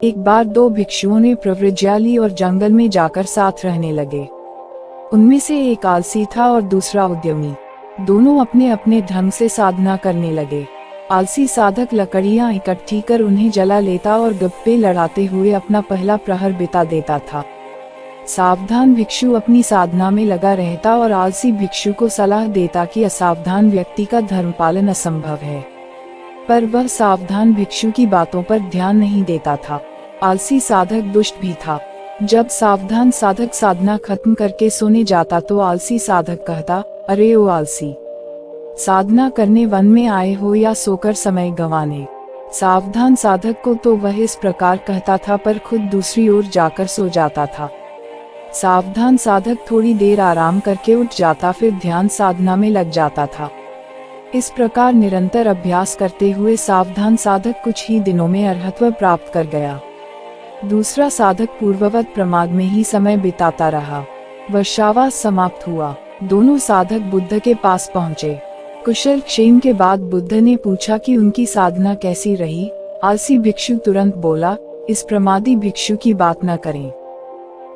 एक बार दो भिक्षुओं ने प्रव्रज्या ली और जंगल में जाकर साथ रहने लगे। उनमें से एक आलसी था और दूसरा उद्यमी। दोनों अपने अपने ढंग से साधना करने लगे। आलसी साधक लकड़ियां इकट्ठी कर उन्हें जला लेता और गप्पे लड़ाते हुए अपना पहला प्रहर बिता देता था। सावधान भिक्षु अपनी साधना में लगा रहता और आलसी भिक्षु को सलाह देता कि असावधान व्यक्ति का धर्म पालन असंभव है, पर वह सावधान भिक्षु की बातों पर ध्यान नहीं देता था। आलसी साधक दुष्ट भी था। जब सावधान साधक साधना खत्म करके सोने जाता तो आलसी साधक कहता, अरे ओ आलसी, साधना करने वन में आए हो या सोकर समय गंवाने। सावधान साधक को तो वह इस प्रकार कहता था, पर खुद दूसरी ओर जाकर सो जाता था। सावधान साधक थोड़ी देर आराम करके उठ जाता, फिर ध्यान साधना में लग जाता था। इस प्रकार निरंतर अभ्यास करते हुए सावधान साधक कुछ ही दिनों में अरहत्व प्राप्त कर गया। दूसरा साधक पूर्ववत प्रमाद में ही समय बिताता रहा। वर्षावास समाप्त हुआ। दोनों साधक बुद्ध के पास पहुँचे। कुशल क्षेम के बाद बुद्ध ने पूछा कि उनकी साधना कैसी रही। आलसी भिक्षु तुरंत बोला, इस प्रमादी भिक्षु की बात न करें,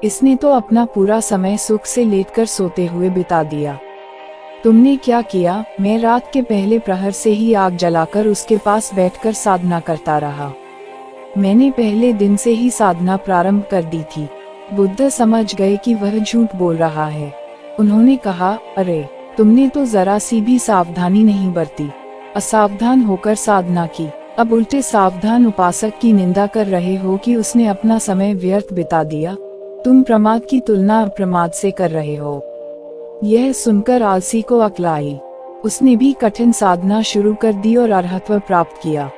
इसने तो अपना पूरा समय सुख से लेटकर सोते हुए बिता दिया। तुमने क्या किया? मैं रात के पहले प्रहर से ही आग जलाकर उसके पास बैठकर साधना करता रहा। मैंने पहले दिन से ही साधना प्रारंभ कर दी थी। बुद्ध समझ गए कि वह झूठ बोल रहा है। उन्होंने कहा, अरे, तुमने तो जरा सी भी सावधानी नहीं बरती, असावधान होकर साधना की। अब उल्टे सावधान उपासक की निंदा कर रहे हो कि उसने अपना समय व्यर्थ बिता दिया। तुम प्रमाद की तुलना अप्रमाद से कर रहे हो। यह सुनकर आलसी को अक्ल आई। उसने भी कठिन साधना शुरू कर दी और अरहत्व प्राप्त किया।